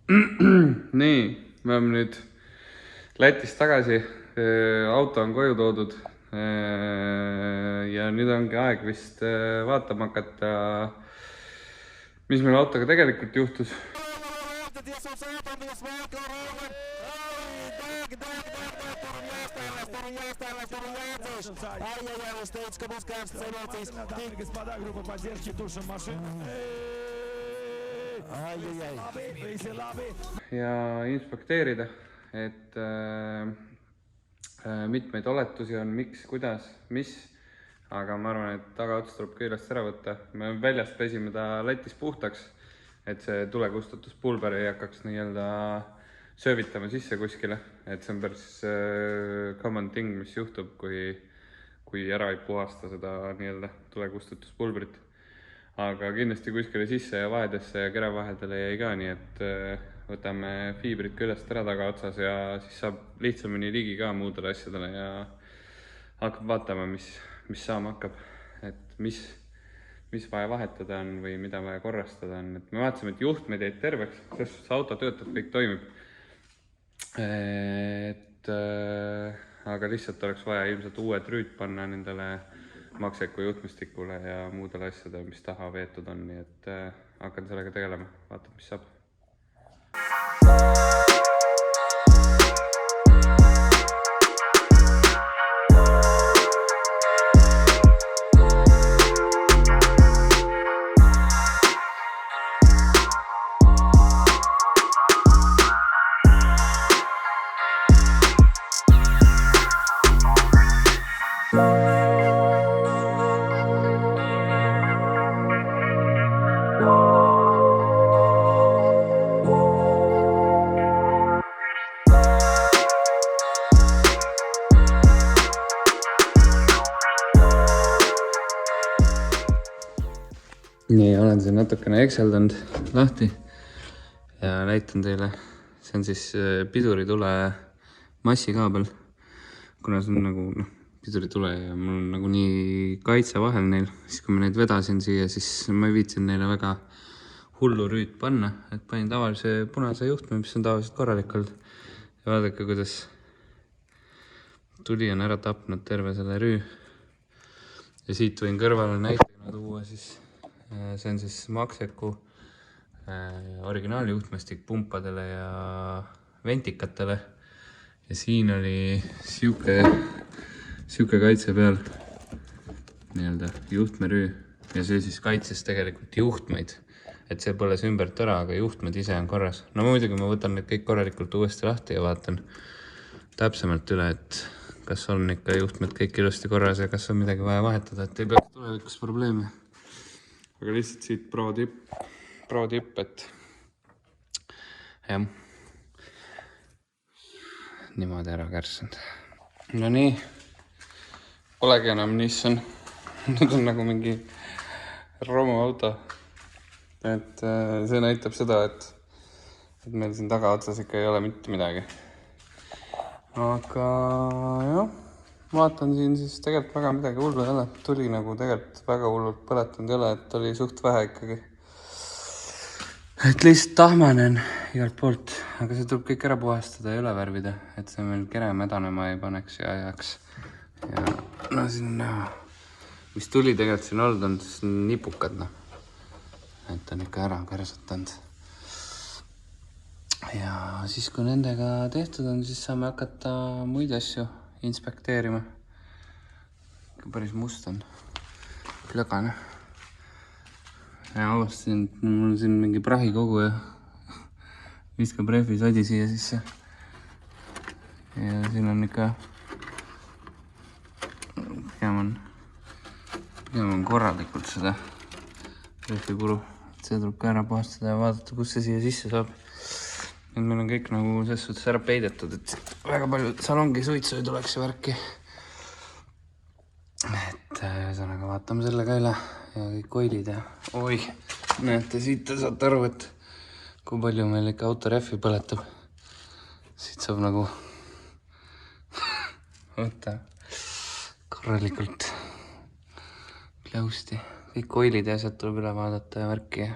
Nii, me oleme nüüd Lätist tagasi, auto on koju toodud ja nüüd ongi aeg vist vaatama hakata, mis meil autoga tegelikult juhtus. Ja inspekteerida, et mitmeid oletusi on, miks, kuidas, mis, aga ma arvan, et tagaots tuleb küljest ära võtta. Me väljast pesime ta Lätis puhtaks, et see tulekustutuspulber ei hakkaks nii-öelda söövitama sisse kuskile, et see on päris common thing, mis juhtub, kui ära ei puhasta seda nii-öelda tulekustutuspulbrit. Aga kindlasti kuskile sisse ja vahedesse ja keravahedele jäi ka, nii et võtame fiibrid küljest ära tagaotsas ja siis saab lihtsamini ligi ka muudele asjadele ja hakkab vaatama, mis saama hakkab, et mis vaja vahetada on või mida vaja korrastada on. Et me vaatasime, et juhtmed jäid terveks, sest auto töötab, kõik toimib. Aga lihtsalt oleks vaja ilmselt uued rüüd panna nendele makseku juhtmistikule ja muudele asjadele, mis taha veetud on, nii et hakkan sellega tegelema, vaatab, mis saab. Nii, olen siin natukene ekseldanud lahti ja näitan teile. See on siis piduritule massikaabel, kuna see on nagu piduritule ja mul on nagu nii kaitse vahel neil. Siis kui ma neid vedasin siia, siis ma ei viitsin neile väga hullu rüüd panna, et panin tavalise punase juhtme, mis on tavaliselt korralik olnud. Ja vaadake, kuidas tuli on ära tapnud terve selle rüü. Ja siit võin kõrvale näitena tuua siis. See on siis makseku originaaljuhtmestik pumpadele ja ventikatele. Ja siin oli siuke kaitse peal, nii-öelda juhtmerüü. Ja see siis kaitses tegelikult juhtmeid, et see põles ümbert ära, aga juhtmed ise on korras. No muidugi ma võtan need kõik korralikult uuesti lahti ja vaatan täpsemalt üle, et kas on ikka juhtmed kõik ilusti korras ja kas on midagi vaja vahetada, et ei peaks tulevikus probleemi. Aga lihtsalt siit pro tipp, et jah, niimoodi ära kärsanud. No nii, polegi enam Nissan. Nüüd on nagu mingi romuauto. Et see näitab seda, et meil siin tagaotsas ikka ei ole mitte midagi. Aga jah. Vaatan siin siis tegelikult väga midagi hullu ei ole. Tuli nagu tegelikult väga hullult põletanud ei ole, et oli suht vähe ikkagi. Et lihtsalt tahmanen igalt poolt, aga see tuleb kõik ära puhastada ja üle värvida, et see meil kere mädanema ei paneks ja ajaks. Ja no siin näha, mis tuli tegelikult siin olnud on, siis nipukad, et on ikka ära kärsatanud. Ja siis kui nendega tehtud on, siis saame hakata muid asju inspekteerima. Päris must on. Plõgane. Ja avastasin, et mul on siin mingi prahikogu ja viskab rehvi sadi siia sisse. Ja siin on ikka pigem on korralikult seda rehvipuru. See tuleb ka ära puhastada ja vaadata, kus see siia sisse saab. Nüüd meil on kõik nagu selles suhtes ära peidetud, et väga palju salongi suitsu ei tuleks ja värki. Et ühesõnaga vaatame selle ka üle ja kõik oilid ja oi, näete, siit te saate aru, et kui palju meil ikka autorehvi põletab. Siit saab nagu võtta korralikult kläusti. Kõik oilid ja asjad tuleb üle vaadata ja värki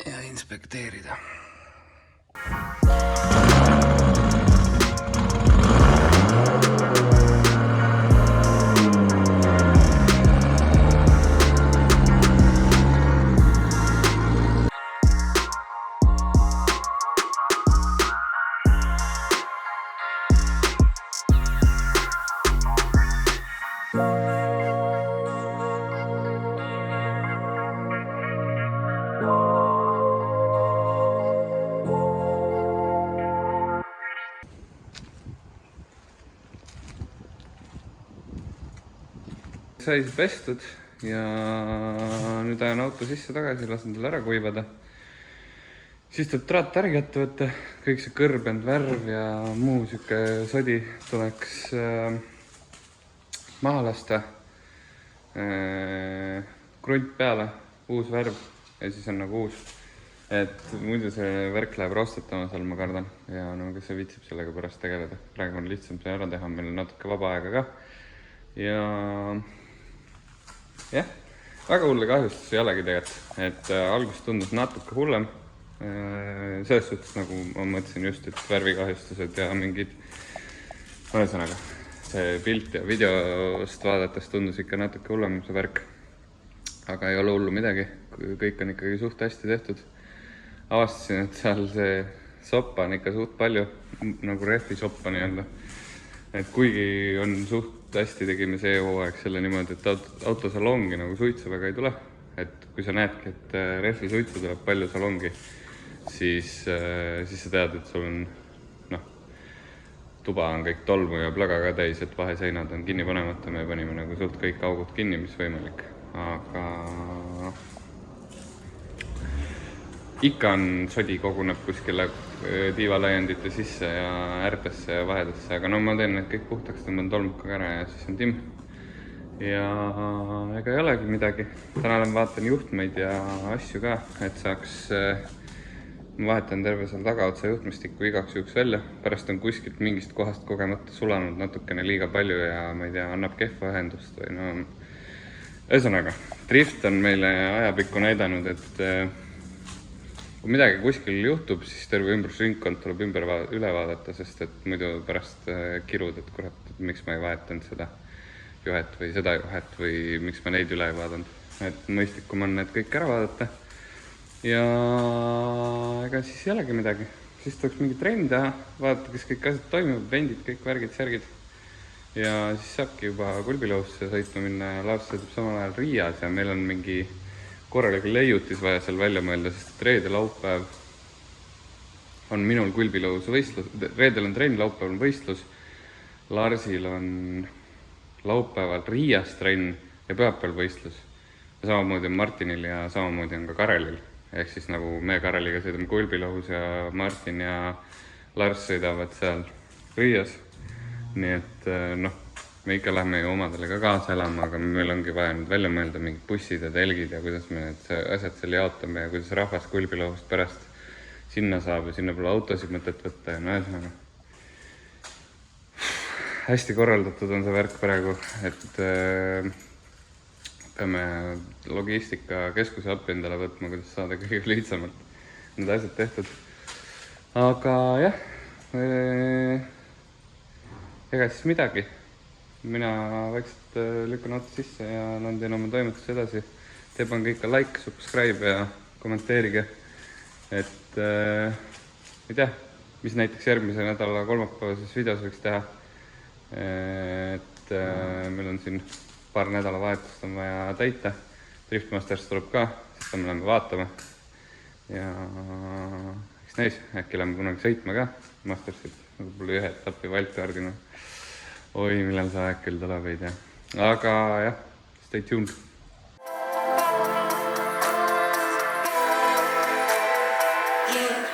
ja inspekteerida. Sai siis pestud ja nüüd ajan auto sisse tagasi, lasen tal ära kuivada. Siis tuleb traatärgi ette võtta, kõik see kõrbenud värv ja muu siuke sodi tuleks maha lasta. Krunt peale, uus värv ja siis on nagu uus. Et muidu see värk läheb rostetama seal, ma kardan. Ja no kes see viitsib sellega pärast tegeleda. Praegu on lihtsam see ära teha, meil on natuke vaba aega ka. Ja jah, väga hulle kahjustus ei olegi tegelikult, et alguses tundus natuke hullem. Selles suhtes nagu ma mõtlesin just, et värvikahjustused ja mingid, ühesõnaga, see pilt ja videost vaadates tundus ikka natuke hullem see värk. Aga ei ole hullu midagi, kõik on ikkagi suht hästi tehtud. Avastasin, et seal see soppa on ikka suht palju, nagu rehvi soppa nii-öelda. Et kuigi on suht hästi tegime see hooaeg selle niimoodi, et autosalongi nagu suitsu väga ei tule. Et kui sa näedki, et rehvi suitsu tuleb palju salongi, siis sa tead, et sul on, tuba on kõik tolmu ja plaga ka täis, et vaheseinad on kinni panemata. Me panime nagu suht kõik augud kinni, mis võimalik. Aga ikka on sodi koguneb kuskile tiivalaiendite sisse ja äärtesse ja vahedesse, aga no ma teen need kõik puhtaks, tõmban tolmukaga ära ja siis on timm. Ja ega ei olegi midagi. Täna vaatan juhtmeid ja asju ka, et saaks, ma vahetan terve seal tagaotsa juhtmistikku igaks juhuks välja. Pärast on kuskilt mingist kohast kogemata sulanud natukene liiga palju ja ma ei tea, annab kehva ühendust või no. Ühesõnaga, drift on meile ajapikku näidanud, et kui midagi kuskil juhtub, siis terve ümbrusringkond tuleb üle vaadata, sest et muidu pärast kirud, et kurat, et miks ma ei vahetanud seda juhet või seda juhet või miks ma neid üle ei vaadanud. Et mõistlikum on need kõik ära vaadata. Ja ega siis ei olegi midagi. Siis tuleks mingi trenn teha, vaadata, kes kõik asjad toimivad, vendid, kõik värgid, särgid. Ja siis saabki juba Kulbilõusse sõitma minna. Lars sõidab samal ajal Riias ja meil on mingi korralega leiutis vaja seal välja mõelda, sest reede laupäev on minul Kulbilõusu võistlus. Reedel on trenn, laupäev on võistlus. Larsil on laupäeval Riias trenn ja pühapäeval võistlus. Ja samamoodi on Martinil ja samamoodi on ka Karelil. Ehk siis nagu me Kareliga sõidame Kulbilõus ja Martin ja Lars sõidavad seal Riias. Nii et me ikka lähme ju omadele ka kaasa elama, aga meil ongi vaja nüüd välja mõelda mingid bussid ja telgid ja kuidas me need asjad seal jaotame ja kuidas rahvas Kulbilõust pärast sinna saab ja sinna pole autosid mõtet võtta ja no ühesõnaga. Hästi korraldatud on see värk praegu, et peame logistikakeskuse appi endale võtma, kuidas saada kõige lihtsamalt need asjad tehtud. Aga jah, ega siis midagi. Mina vaikselt lükkan auto sisse ja teen oma toimetusi edasi. Te pange ikka like, subscribe ja kommenteerige, et ei tea, mis näiteks järgmise nädala kolmapäevases videos võiks teha. Et meil on siin paar nädalavahetust on vaja täita. Driftmasters tuleb ka, siis me läheme vaatama. Ja eks näis, äkki läheme kunagi sõitma ka Mastersit. Võib-olla ühe etappi wildcardina. Oi, millal see aeg küll tuleb, ei tea. Aga jah, stay tuned. Yeah.